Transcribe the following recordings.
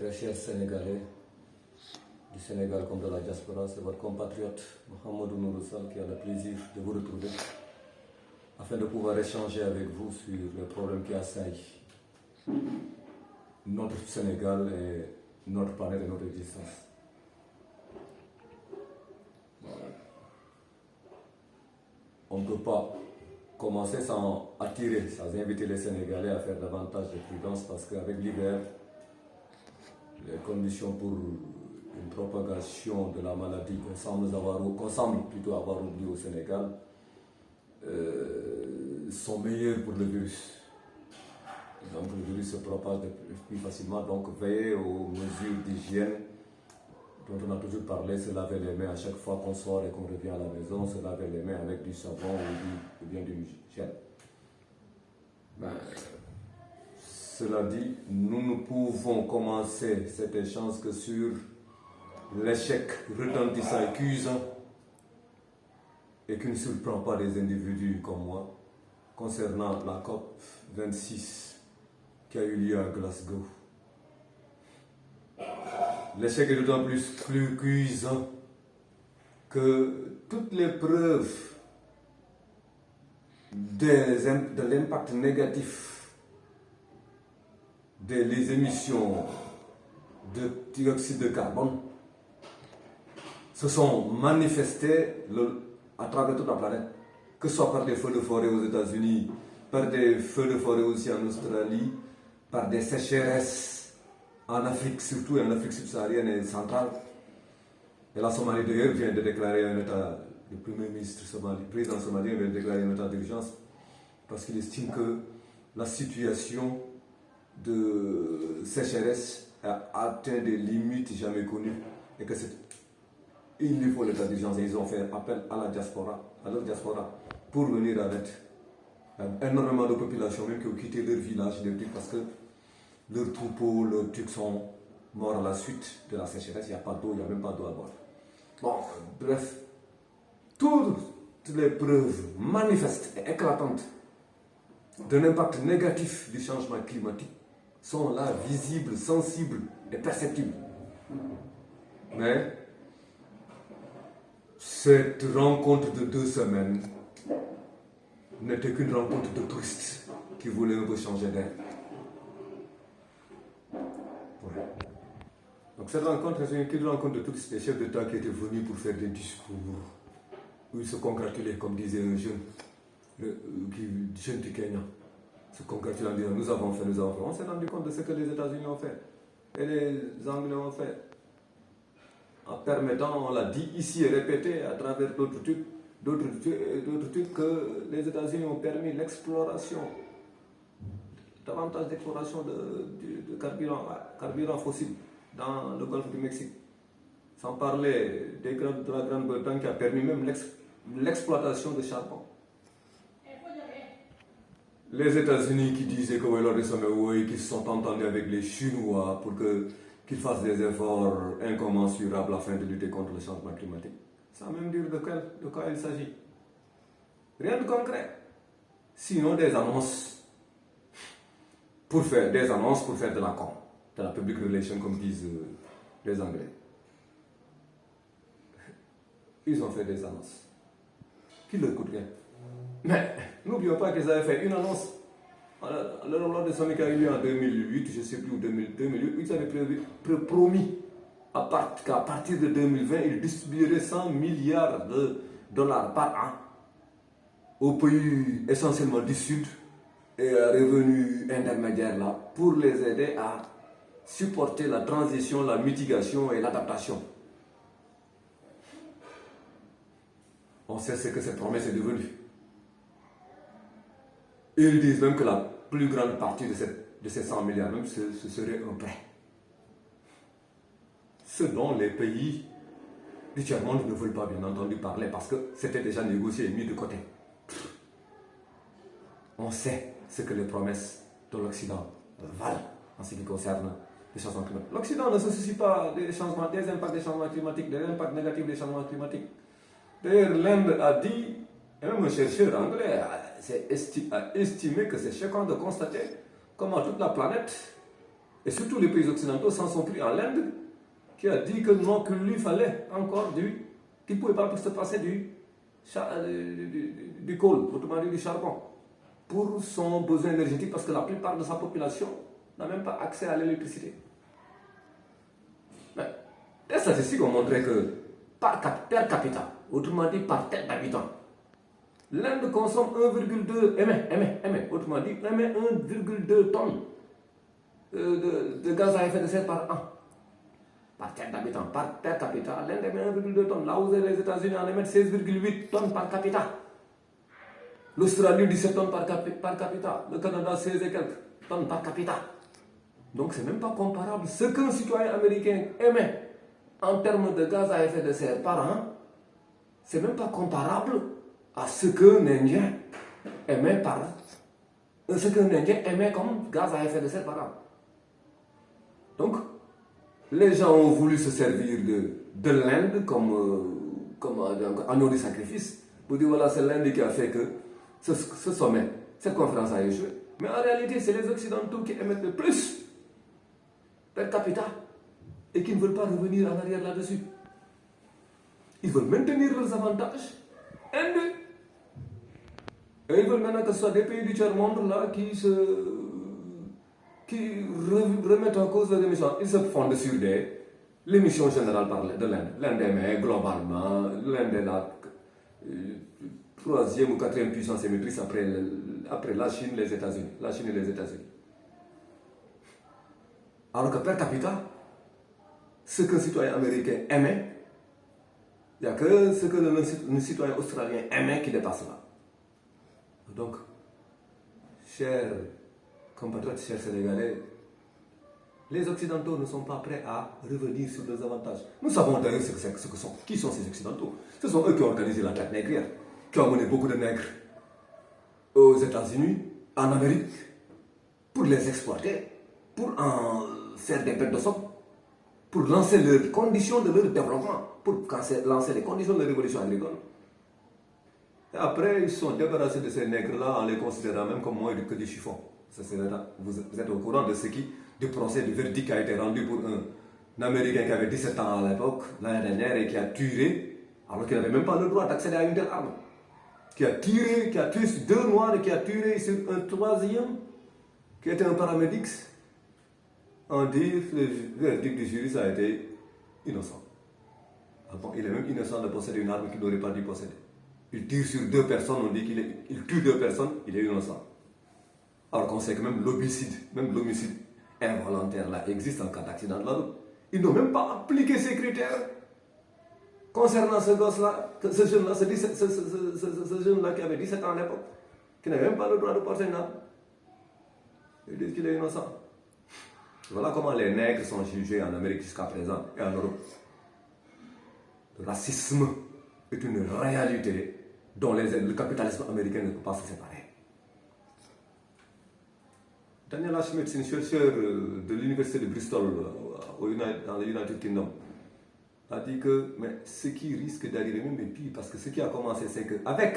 Très chers Sénégalais, du Sénégal comme de la diaspora, c'est votre compatriote Mohamedou Nouroussal qui a le plaisir de vous retrouver afin de pouvoir échanger avec vous sur les problèmes qui assaillent notre Sénégal et notre planète et notre existence. On ne peut pas commencer sans attirer, sans inviter les Sénégalais à faire davantage de prudence parce qu'avec l'hiver, les conditions pour une propagation de la maladie qu'on semble plutôt avoir oublié au Sénégal sont meilleures pour le virus. Donc le virus se propage plus facilement, donc veillez aux mesures d'hygiène dont on a toujours parlé, se laver les mains à chaque fois qu'on sort et qu'on revient à la maison, se laver les mains avec du savon ou bien du gel. Cela dit, nous ne pouvons commencer cet échange que sur l'échec retentissant et cuisant et qui ne surprend pas les individus comme moi concernant la COP 26 qui a eu lieu à Glasgow. L'échec est d'autant plus cuisant que toutes les preuves de l'impact négatif des émissions de dioxyde de carbone se sont manifestées à travers toute la planète, que ce soit par des feux de forêt aux États-Unis, par des feux de forêt aussi en Australie, par des sécheresses en Afrique, surtout en Afrique subsaharienne et centrale. Et la Somalie d'ailleurs vient de déclarer un état, le premier ministre somali, le président somalien vient de déclarer un état d'urgence parce qu'il estime que la situation de sécheresse a atteint des limites jamais connues et que il lui faut l'état d'urgence et ils ont fait appel à la diaspora, pour venir à l'aide. Il y a énormément de populations même qui ont quitté leur village, leur trucs parce que leurs troupeaux, leurs trucs sont morts à la suite de la sécheresse, il n'y a pas d'eau, il n'y a même pas d'eau à boire. Bon, bref, toutes les preuves manifestes et éclatantes d'un impact négatif du changement climatique sont là, visibles, sensibles et perceptibles. Mais cette rencontre de 2 semaines n'était qu'une rencontre de touristes qui voulaient un peu changer d'air. Ouais. Donc cette rencontre, c'est une rencontre de touristes, des chefs d'État qui étaient venus pour faire des discours où ils se congratulaient, comme disait un jeune du Kenya, se congratulant en disant nous avons fait. On s'est rendu compte de ce que les États-Unis ont fait et les Anglais ont fait. En permettant, on l'a dit ici et répété à travers d'autres trucs que les États-Unis ont permis l'exploration, davantage d'exploration de carburants fossiles dans le golfe du Mexique. Sans parler de la Grande-Bretagne qui a permis même l'exploitation de charbon. Les États-Unis qui disaient que lors des sommets, qui se sont entendus avec les Chinois pour qu'ils fassent des efforts incommensurables afin de lutter contre le changement climatique. Sans même dire de quoi il s'agit. Rien de concret. Sinon des annonces pour faire de la com, de la public relation comme disent les Anglais. Ils ont fait des annonces qui ne leur coûtent rien. Mais n'oublions pas qu'ils avaient fait une annonce lors de sommet qui a eu lieu en 2008, je ne sais plus, 2008, ils avaient promis qu'à partir de 2020, ils distribueraient 100 milliards de dollars par an aux pays essentiellement du Sud et à revenus intermédiaires là, pour les aider à supporter la transition, la mitigation et l'adaptation. On sait ce que cette promesse est devenue. Et ils disent même que la plus grande partie de ces 100 milliards, même, ce serait un prêt. Ce dont les pays du tiers-monde ne veulent pas bien entendu parler parce que c'était déjà négocié et mis de côté. On sait ce que les promesses de l'Occident valent en ce qui concerne les changements climatiques. L'Occident ne se soucie pas des impacts des changements climatiques, des impacts négatifs des changements climatiques. D'ailleurs, l'Inde a dit, et même un chercheur anglais a estimé que c'est choquant de constater comment toute la planète Et surtout les pays occidentaux s'en sont pris à l'Inde, qui a dit que non, qu'il lui fallait encore qu'il ne pouvait pas se passer du coal, autrement dit du charbon, pour son besoin énergétique, parce que la plupart de sa population n'a même pas accès à l'électricité. Mais les statistiques ont montré que per capita, autrement dit par tête d'habitant, l'Inde consomme 1,2 autrement dit 1,2 tonnes de gaz à effet de serre par an. Par tête d'habitant, par per capita, l'Inde émet 1,2 tonnes. Là où les États-Unis en émettent 16,8 tonnes par capita. L'Australie 17 tonnes par capita. Le Canada 16 et quelques tonnes par capita. Donc c'est même pas comparable. Ce qu'un citoyen américain émet en termes de gaz à effet de serre par an, c'est même pas comparable à ce qu'un Indien émet comme gaz à effet de serre par an. Donc, les gens ont voulu se servir de l'Inde comme agneau du sacrifice pour dire voilà, c'est l'Inde qui a fait que ce sommet, cette conférence a échoué. Mais en réalité, c'est les Occidentaux qui émettent le plus per capita et qui ne veulent pas revenir en arrière là-dessus. Ils veulent maintenir leurs avantages indus. Et ils veulent maintenant que ce soit des pays du tiers-monde là qui remettent en cause leurs émissions. Ils se fondent sur l'émission générale de l'Inde. L'Inde émet globalement, l'Inde est la troisième ou quatrième puissance émettrice après la Chine et les États-Unis. Alors que per capita, ce qu'un citoyen américain émet, il n'y a que ce que le citoyen australien émet qui dépasse là. Donc, chers compatriotes, chers Sénégalais, les Occidentaux ne sont pas prêts à revenir sur leurs avantages. Nous savons d'ailleurs qui sont ces Occidentaux. Ce sont eux qui ont organisé la traite négrière, qui ont amené beaucoup de nègres aux États-Unis, en Amérique, pour les exploiter, pour en faire des bêtes de somme, pour lancer les conditions de leur développement, pour lancer les conditions de la révolution agricole. Et après, ils sont débarrassés de ces nègres-là en les considérant même comme moins que des chiffons. Vous êtes au courant du procès, du verdict qui a été rendu pour un Américain qui avait 17 ans à l'époque, l'année dernière, et qui a tué, alors qu'il n'avait même pas le droit d'accéder à une telle arme. Qui a tué sur 2 Noirs et qui a tué sur un troisième, qui était un paramédic. On dit que le verdict du jury, ça a été innocent. Alors, il est même innocent de posséder une arme qu'il n'aurait pas dû posséder. Il tire sur 2 personnes, on dit qu'il tue 2 personnes, il est innocent. Alors qu'on sait que même l'homicide involontaire là existe en cas d'accident de la route. Ils n'ont même pas appliqué ces critères concernant ce gosse-là, ce jeune-là qui avait 17 ans à l'époque, qui n'avait même pas le droit de porter une arme. Ils disent qu'il est innocent. Voilà comment les nègres sont jugés en Amérique jusqu'à présent et en Europe. Le racisme est une réalité dont le capitalisme américain ne peut pas se séparer. Daniela Schmidt, une chercheure de l'université de Bristol dans le United Kingdom, a dit que mais ce qui risque d'arriver même est pire, parce que ce qui a commencé, c'est qu'avec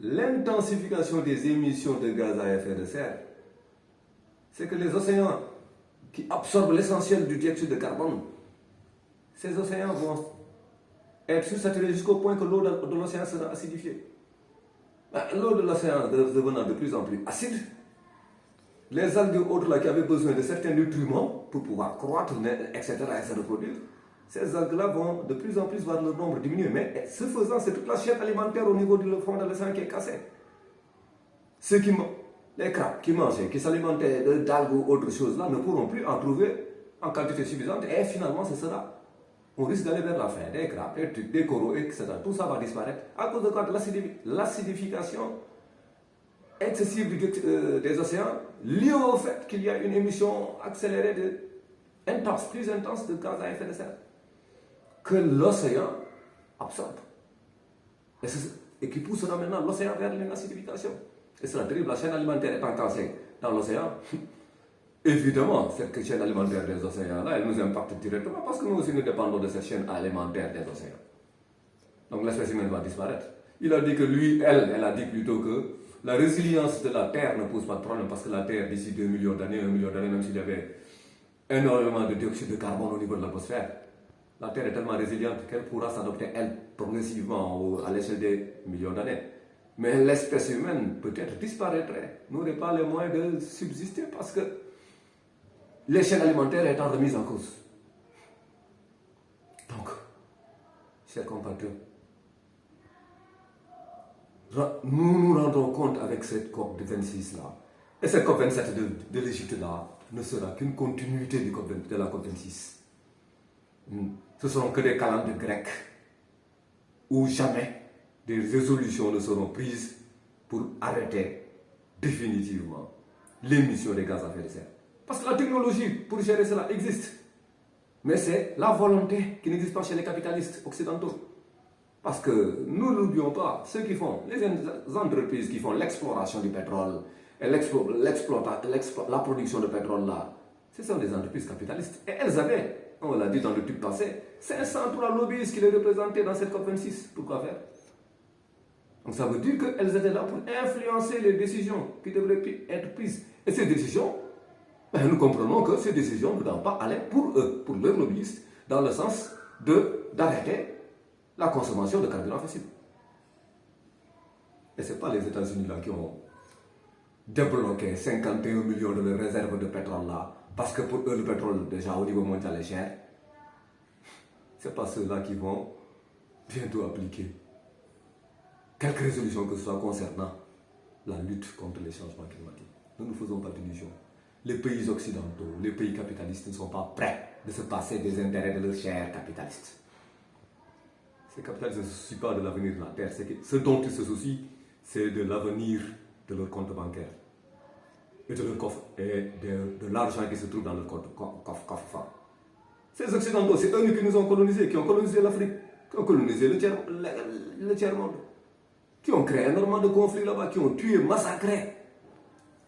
l'intensification des émissions de gaz à effet de serre, c'est que les océans qui absorbent l'essentiel du dioxyde de carbone, ces océans vont être sursaturés jusqu'au point que l'eau de l'océan sera acidifiée. L'eau de l'océan devenant de plus en plus acide, les algues autres là qui avaient besoin de certains nutriments pour pouvoir croître, etc., et se reproduire, ces algues-là vont de plus en plus voir leur nombre diminuer. Mais ce faisant, c'est toute la chaîne alimentaire au niveau du fond de l'océan qui est cassée. Les crabes qui mangeaient, qui s'alimentaient d'algues ou autre chose là, ne pourront plus en trouver en quantité suffisante et finalement ce sera, on risque d'aller vers la fin, des crabes, des coraux, etc. Tout ça va disparaître à cause de quoi? De l'acidification excessive des océans, liée au fait qu'il y a une émission accélérée plus intense de gaz à effet de serre que l'océan absorbe et qui poussera maintenant l'océan vers une acidification. Et c'est terrible, la chaîne alimentaire étant cassée dans l'océan. Évidemment, cette chaîne alimentaire des océans là, elle nous impacte directement parce que nous aussi nous dépendons de cette chaîne alimentaire des océans. Donc l'espèce humaine va disparaître. Il a dit que elle a dit plutôt que La résilience de la Terre ne pose pas de problème parce que la Terre, d'ici 2 millions d'années, 1 million d'années, même s'il y avait énormément de dioxyde de carbone au niveau de l'atmosphère, la Terre est tellement résiliente qu'elle pourra s'adapter, elle, progressivement à l'échelle des millions d'années. Mais l'espèce humaine, peut-être, disparaîtrait, n'aurait pas les moyens de subsister parce que l'échelle alimentaire est en remise en cause. Donc, chers compatriotes, nous nous rendons compte avec cette COP de 26 là, et cette COP 27 de l'Égypte là, ne sera qu'une continuité de la COP 26. Ce ne seront que des calendes grecs où jamais des résolutions ne seront prises pour arrêter définitivement l'émission des gaz à effet de serre. Parce que la technologie pour gérer cela existe. Mais c'est la volonté qui n'existe pas chez les capitalistes occidentaux. Parce que nous n'oublions pas, ceux qui font, les entreprises qui font l'exploration du pétrole et la production de pétrole là, ce sont des entreprises capitalistes. Et elles avaient, on l'a dit dans le tube passé, 503 lobbyistes qui les représentaient dans cette COP26. Pourquoi faire? Donc ça veut dire qu'elles étaient là pour influencer les décisions qui devraient être prises. Et ces décisions, nous comprenons que ces décisions ne doivent pas aller pour eux, pour leurs lobbyistes, dans le sens d'arrêter la consommation de carburant fossile. Et ce n'est pas les États-Unis là qui ont débloqué 51 millions de réserves de pétrole là, parce que pour eux le pétrole déjà au niveau mondial est cher. Ce n'est pas ceux-là qui vont bientôt appliquer quelque résolution que ce soit concernant la lutte contre les changements climatiques. Nous ne faisons pas d'illusions. Les pays occidentaux, les pays capitalistes ne sont pas prêts de se passer des intérêts de leurs chers capitalistes. Ces capitalistes ne se soucient pas de l'avenir de la Terre. Ce dont ils se soucient, c'est de l'avenir de leur compte bancaire et de leur coffre et de l'argent qui se trouve dans leur coffre. Ces occidentaux, c'est eux qui nous ont colonisés, qui ont colonisé l'Afrique, qui ont colonisé le tiers-monde, qui ont créé énormément de conflits là-bas, qui ont tué, massacré.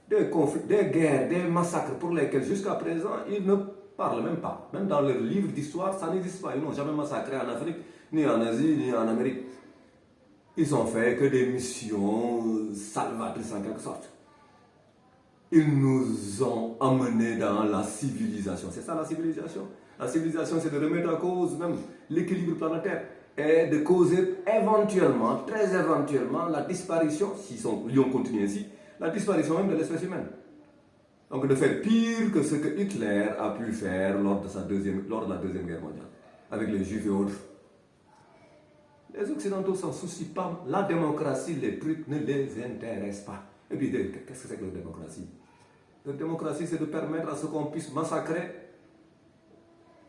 Des conflits, des guerres, des massacres pour lesquels jusqu'à présent ils ne parlent même pas. Même dans leurs livres d'histoire, ça n'existe pas. Ils n'ont jamais massacré en Afrique, ni en Asie, ni en Amérique. Ils ont fait que des missions salvatrices en quelque sorte. Ils nous ont amenés dans la civilisation. C'est ça la civilisation. La civilisation, c'est de remettre en cause même l'équilibre planétaire et de causer éventuellement, très éventuellement, la disparition, s'ils ont continué ainsi, la disparition même de l'espèce humaine. Donc de faire pire que ce que Hitler a pu faire lors de la Deuxième Guerre mondiale, avec les Juifs et autres. Les Occidentaux s'en soucient pas. La démocratie, les trucs ne les intéressent pas. Et puis, qu'est-ce que c'est que la démocratie? La démocratie, c'est de permettre à ce qu'on puisse massacrer,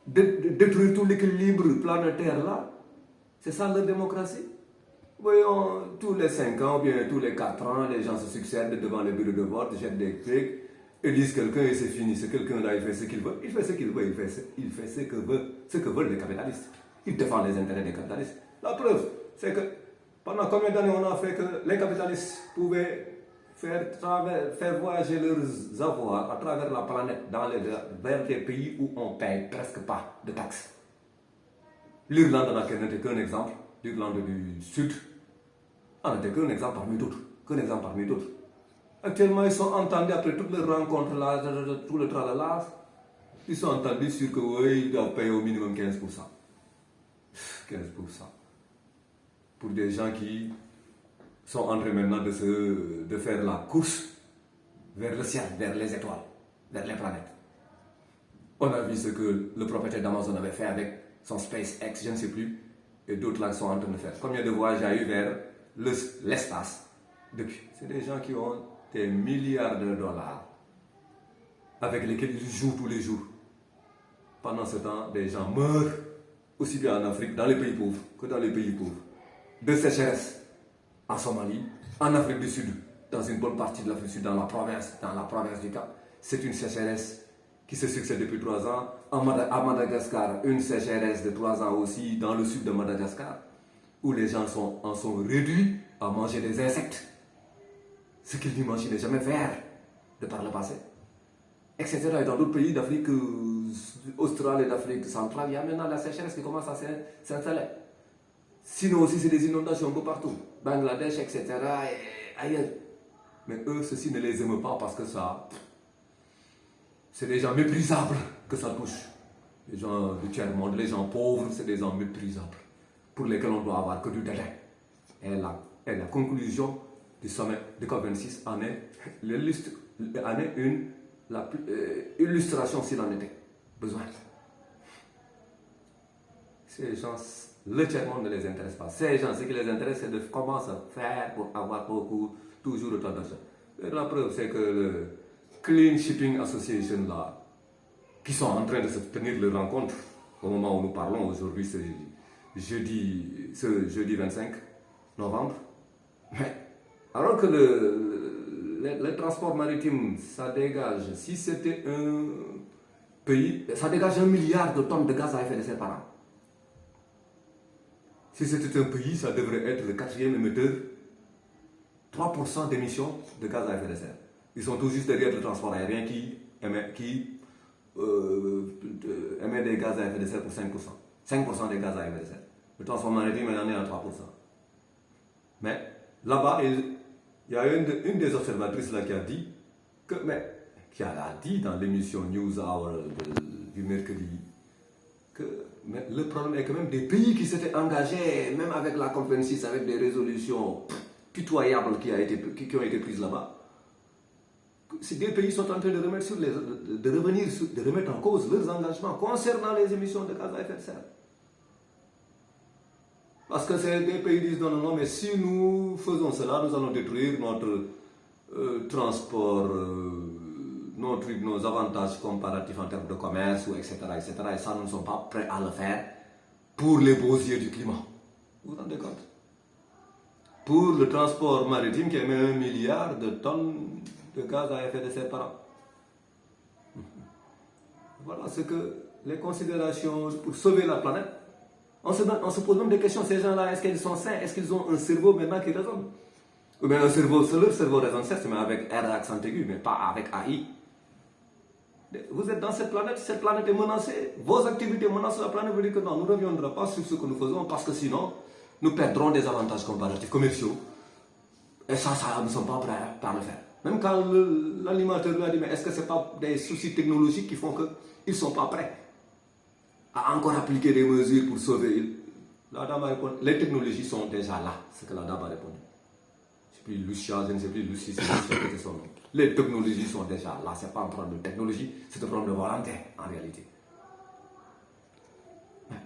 détruire tout l'équilibre planétaire là. C'est ça la démocratie. Voyons, tous les 5 ans, ou bien tous les 4 ans, les gens se succèdent devant les bureaux de vote, jettent des trucs, et disent quelqu'un et c'est fini. C'est quelqu'un-là, il fait ce qu'il veut. Il fait ce qu'il veut, il fait ce que veulent les capitalistes. Il défend les intérêts des capitalistes. La preuve, c'est que pendant combien d'années on a fait que les capitalistes pouvaient faire voyager leurs avoirs à travers la planète vers des pays où on ne paye presque pas de taxes. L'Irlande n'était qu'un exemple. L'Irlande du Sud n'était qu'un exemple parmi d'autres. Actuellement, ils sont entendus après toutes les rencontres là, tout le tralala. Ils sont entendus sur que oui, ils doivent payer au minimum 15%. 15%. Pour des gens qui sont en train maintenant de faire la course vers le ciel, vers les étoiles, vers les planètes. On a vu ce que le propriétaire d'Amazon avait fait avec son SpaceX, je ne sais plus, et d'autres là sont en train de faire. Combien de voyages il y a eu vers l'espace depuis? C'est des gens qui ont des milliards de dollars avec lesquels ils jouent tous les jours. Pendant ce temps, des gens meurent aussi bien en Afrique, dans les pays pauvres, que dans les pays pauvres. De sécheresse en Somalie, en Afrique du Sud, dans une bonne partie de l'Afrique du Sud, dans la province du Cap. C'est une sécheresse qui se succède depuis 3 ans. À Madagascar, une sécheresse de 3 ans aussi, dans le sud de Madagascar, où les gens en sont réduits à manger des insectes. Ce qu'ils n'imaginaient jamais faire de par le passé. Etc. Et dans d'autres pays d'Afrique australe et d'Afrique centrale, il y a maintenant la sécheresse qui commence à s'installer. Sinon aussi, c'est des inondations un peu partout. Bangladesh, etc. et ailleurs. Mais eux, ceci ne les aime pas parce que ça, c'est des gens méprisables que ça touche. Les gens du tiers-monde, les gens pauvres, c'est des gens méprisables pour lesquels on doit avoir que du dédain. Et la conclusion du sommet de COP26 en est l'illustration s'il en était besoin. Ces gens, le tiers-monde ne les intéresse pas. Ces gens, ce qui les intéresse, c'est de comment se faire pour avoir toujours autant d'argent. La preuve, c'est que le Clean Shipping Association, là, qui sont en train de se tenir leur rencontre au moment où nous parlons aujourd'hui, c'est jeudi 25 novembre. Mais alors que le transport maritime, ça dégage, si c'était un pays, ça dégage 1 milliard de tonnes de gaz à effet de serre par an. Si c'était un pays, ça devrait être le 4e émetteur, 3% d'émissions de gaz à effet de serre. Ils sont tout juste derrière le transport aérien qui émet des gaz à effet de serre pour 5%. 5% des gaz à effet de serre. Le transport maritime en est à 3%. Mais là-bas, il y a une des observatrices là qui a dit dans l'émission News Hour du mercredi que le problème est que même des pays qui s'étaient engagés, même avec la COP26, avec des résolutions pitoyables qui ont été prises là-bas, ces deux pays sont en train de remettre en cause leurs engagements concernant les émissions de gaz à effet de serre. Parce que ces deux pays disent non, mais si nous faisons cela, nous allons détruire notre transport, nos avantages comparatifs en termes de commerce, etc., etc. Et ça, nous ne sommes pas prêts à le faire pour les beaux yeux du climat. Vous vous rendez compte? Pour le transport maritime qui émet 1 milliard de tonnes de gaz à effet de serre par an. Voilà ce que les considérations pour sauver la planète. On se pose même des questions. Ces gens-là, est-ce qu'ils sont sains? Est-ce qu'ils ont un cerveau maintenant qui raisonne? Ou bien leur cerveau raisonne certes, mais avec R accent aigu, mais pas avec AI. Vous êtes dans cette planète est menacée. Vos activités menacent la planète. Vous dites que non, nous ne reviendrons pas sur ce que nous faisons parce que sinon, nous perdrons des avantages comparatifs commerciaux. Et ça, nous ne sommes pas prêts à le faire. Même quand l'animateur lui a dit, mais est-ce que ce n'est pas des soucis technologiques qui font qu'ils ne sont pas prêts à encore appliquer des mesures pour sauver? La dame a répondu, les technologies sont déjà là, c'est ce que la dame a répondu. Je ne sais plus Lucie, c'était son nom. Les technologies sont déjà là, ce n'est pas un problème de technologie, c'est un problème de volonté en réalité. Mais,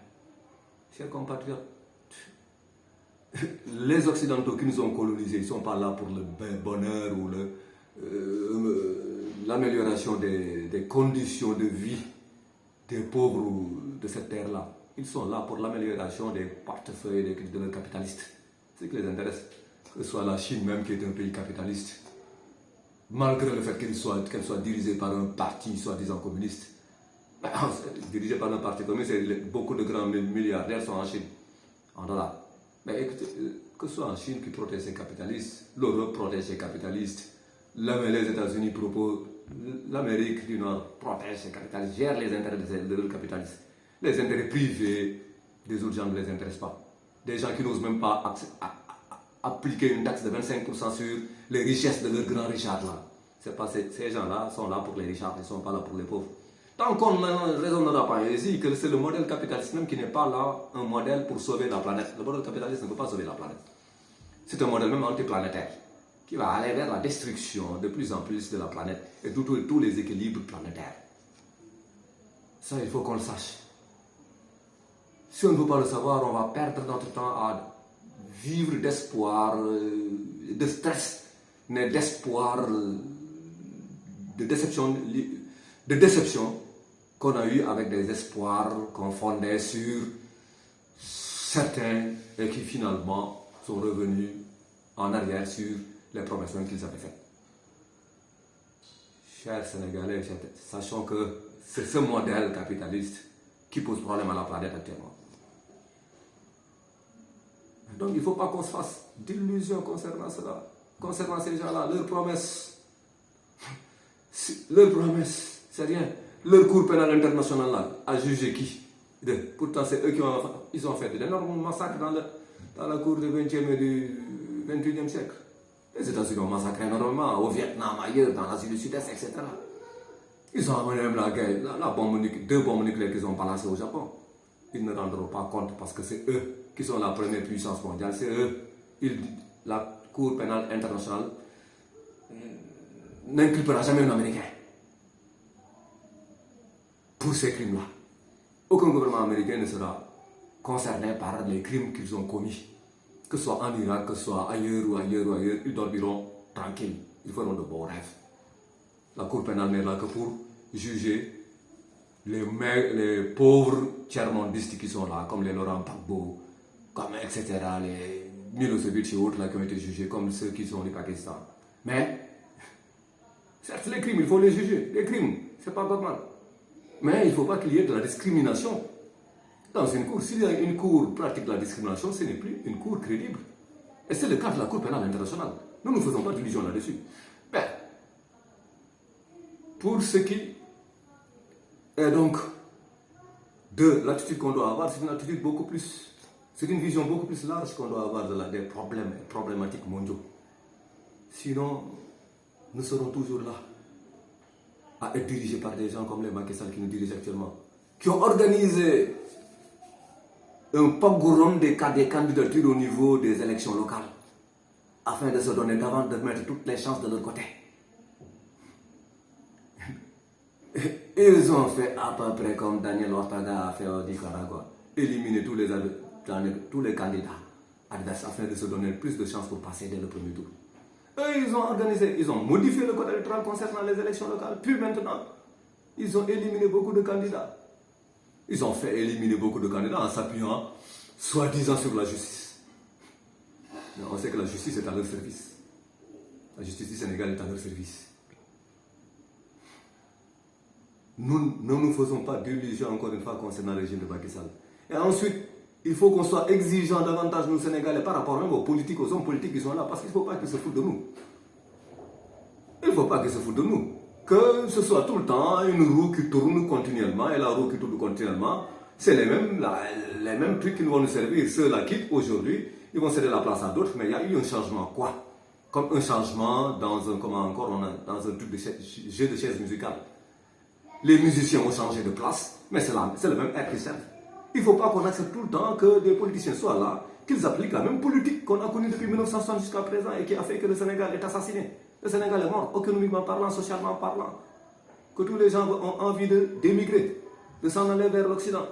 chers compatriotes, les Occidentaux qui nous ont colonisés, ils ne sont pas là pour le bonheur ou l'amélioration des conditions de vie des pauvres de cette terre-là. Ils sont là pour l'amélioration des portefeuilles de leurs capitalistes. C'est ce qui les intéresse. Que ce soit la Chine même qui est un pays capitaliste, malgré le fait qu'elle soit dirigée par un parti soi-disant communiste. Dirigée par un parti communiste, beaucoup de grands milliardaires sont en Chine, en dollars. Mais écoutez, que ce soit en Chine qui protège ses capitalistes, l'Europe protège ses capitalistes, les États-Unis proposent, l'Amérique du Nord protège ses capitalistes, gère les intérêts de leurs capitalistes. Les intérêts privés des autres gens ne les intéressent pas. Des gens qui n'osent même pas appliquer une taxe de 25% sur les richesses de leurs grands richards là. Ces gens-là sont là pour les richards, ils ne sont pas là pour les pauvres. Tant qu'on ne raisonnera pas ici que c'est le modèle capitaliste même qui n'est pas là un modèle pour sauver la planète. Le modèle capitaliste ne peut pas sauver la planète. C'est un modèle même antiplanétaire qui va aller vers la destruction de plus en plus de la planète et tous les équilibres planétaires. Ça, il faut qu'on le sache. Si on ne veut pas le savoir, on va perdre notre temps à vivre d'espoir, de stress, mais d'espoir, de déception qu'on a eu avec des espoirs qu'on fondait sur certains et qui finalement sont revenus en arrière sur les promesses même qu'ils avaient faites. Chers Sénégalais, sachons que c'est ce modèle capitaliste qui pose problème à la planète actuellement. Donc il ne faut pas qu'on se fasse d'illusions concernant cela, concernant ces gens-là, leurs promesses, c'est rien. Leur cour pénal international là, a jugé qui? Pourtant c'est eux qui ont fait d'énormes massacres dans la cour du 20e et du 21e siècle. Les États-Unis ont massacré énormément au Vietnam, ailleurs, dans l'Asie du Sud-Est, etc. Ils ont amené même la bombe nucléaire, 2 bombes nucléaires qu'ils ont balancées au Japon. Ils ne rendront pas compte parce que c'est eux qui sont la première puissance mondiale, c'est eux. La Cour pénale internationale n'inculpera jamais un Américain pour ces crimes-là. Aucun gouvernement américain ne sera concerné par les crimes qu'ils ont commis. Que ce soit en Irak, que ce soit ailleurs ou ailleurs, ils dormiront tranquilles. Ils feront de bons rêves. La Cour pénale n'est là que pour juger les pauvres tiers-mondistes qui sont là, comme les Laurent Gbagbo, comme etc., les Milosevic et autres là, qui ont été jugés, comme ceux qui sont du Pakistan. Mais, certes, les crimes, il faut les juger. Les crimes, c'est pas normal. Mais il ne faut pas qu'il y ait de la discrimination dans une cour. S'il y a une cour pratique la discrimination, ce n'est plus une cour crédible. Et c'est le cas de la Cour pénale internationale. Nous ne faisons pas d'illusions là-dessus. Mais, pour ce qui est donc de l'attitude qu'on doit avoir, c'est une attitude beaucoup plus, c'est une vision beaucoup plus large qu'on doit avoir des problématiques mondiaux. Sinon, nous serons toujours là à être dirigés par des gens comme les Macky Sall qui nous dirigent actuellement, qui ont organisé un pogrom des candidatures au niveau des élections locales, afin de se donner d'avance, de mettre toutes les chances de leur côté. Ils ont fait à peu près comme Daniel Ortega a fait au Nicaragua, éliminer tous les candidats adverses afin de se donner plus de chances pour passer dès le premier tour. Eux, ils ont organisé, ils ont modifié le code électoral concernant les élections locales. Puis maintenant, ils ont éliminé beaucoup de candidats. Ils ont fait éliminer beaucoup de candidats en s'appuyant, soi-disant, sur la justice. Mais on sait que la justice est à leur service. La justice du Sénégal est à leur service. Nous ne nous faisons pas d'illusions, encore une fois, concernant le régime de Macky Sall. Et ensuite, il faut qu'on soit exigeant davantage, nous Sénégalais, par rapport même aux politiques, aux hommes politiques qui sont là, parce qu'il ne faut pas qu'ils se foutent de nous. Il ne faut pas qu'ils se foutent de nous. Que ce soit tout le temps une roue qui tourne continuellement, et la roue qui tourne continuellement, c'est les mêmes trucs qui nous vont nous servir. Ceux-là quittent aujourd'hui, ils vont céder la place à d'autres, mais il y a eu un changement, quoi? Comme un changement dans un truc de jeu de chaises musicales. Les musiciens ont changé de place, mais c'est le même air qui serve. Il ne faut pas qu'on accepte tout le temps que des politiciens soient là, qu'ils appliquent la même politique qu'on a connue depuis 1960 jusqu'à présent et qui a fait que le Sénégal est assassiné. Le Sénégal est mort, économiquement parlant, socialement parlant. Que tous les gens ont envie d'émigrer, de s'en aller vers l'Occident.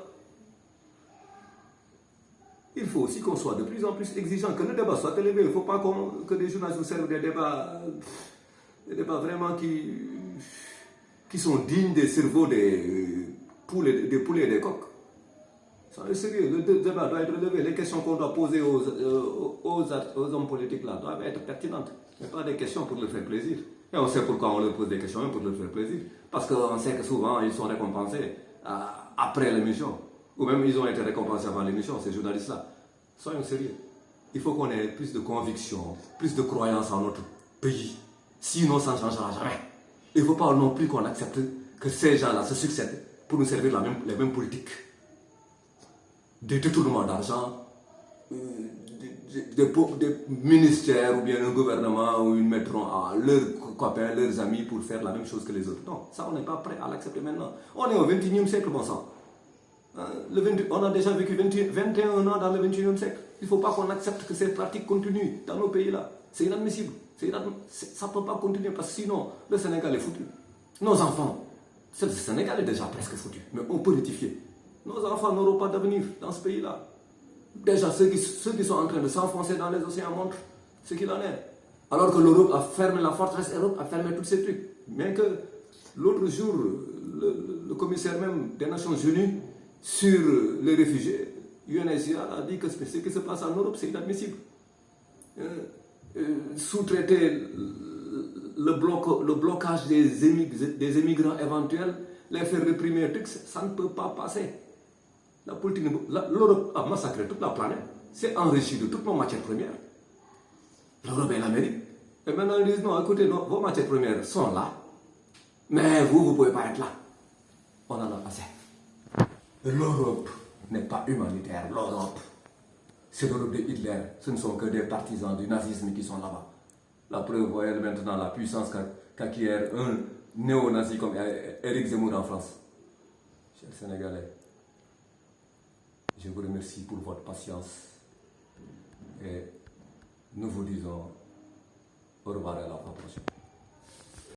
Il faut aussi qu'on soit de plus en plus exigeant, que le débat soit élevé. Il ne faut pas que des journalistes nous servent des débats vraiment qui sont dignes des cerveaux des poulets et des coqs. C'est sérieux, le débat doit être élevé. Les questions qu'on doit poser aux hommes politiques là doivent être pertinentes. Ce n'est pas des questions pour leur faire plaisir. Et on sait pourquoi on leur pose des questions pour leur faire plaisir. Parce qu'on sait que souvent ils sont récompensés après l'émission. Ou même ils ont été récompensés avant l'émission, ces journalistes-là. Soyons sérieux. Il faut qu'on ait plus de conviction, plus de croyance en notre pays. Sinon, ça ne changera jamais. Il ne faut pas non plus qu'on accepte que ces gens-là se succèdent pour nous servir les mêmes politiques. Des détournements d'argent, des ministères ou bien un gouvernement où ils mettront à leurs copains, leurs amis pour faire la même chose que les autres. Non, ça on n'est pas prêt à l'accepter maintenant. On est au 21e siècle, bon sang. On a déjà vécu 21 ans dans le 21e siècle. Il ne faut pas qu'on accepte que ces pratiques continuent dans nos pays-là. C'est inadmissible. Ça ne peut pas continuer parce que sinon, le Sénégal est foutu. Nos enfants, le Sénégal est déjà presque foutu, mais on peut rectifier. Nos enfants n'auront pas d'avenir dans ce pays-là. Déjà, ceux qui sont en train de s'enfoncer dans les océans montrent ce qu'il en est. Alors que l'Europe a fermé, la forteresse Europe a fermé tous ces trucs. Mais que l'autre jour, le commissaire même des Nations Unies sur les réfugiés, UNHCR, a dit que ce qui se passe en Europe, c'est inadmissible. Sous-traiter le blocage des émigrants éventuels, les faire réprimer, ça ne peut pas passer. La politique, l'Europe a massacré toute la planète, c'est enrichi de toutes nos matières premières. L'Europe et l'Amérique. Et maintenant ils disent non, écoutez, vos matières premières sont là, mais vous ne pouvez pas être là. On en a assez. L'Europe n'est pas humanitaire, l'Europe. C'est l'Europe de Hitler, ce ne sont que des partisans du nazisme qui sont là-bas. La preuve, voyez maintenant la puissance qu'acquiert un néo-nazi comme Éric Zemmour en France. Chers Sénégalais, je vous remercie pour votre patience et nous vous disons au revoir à la fois prochaine.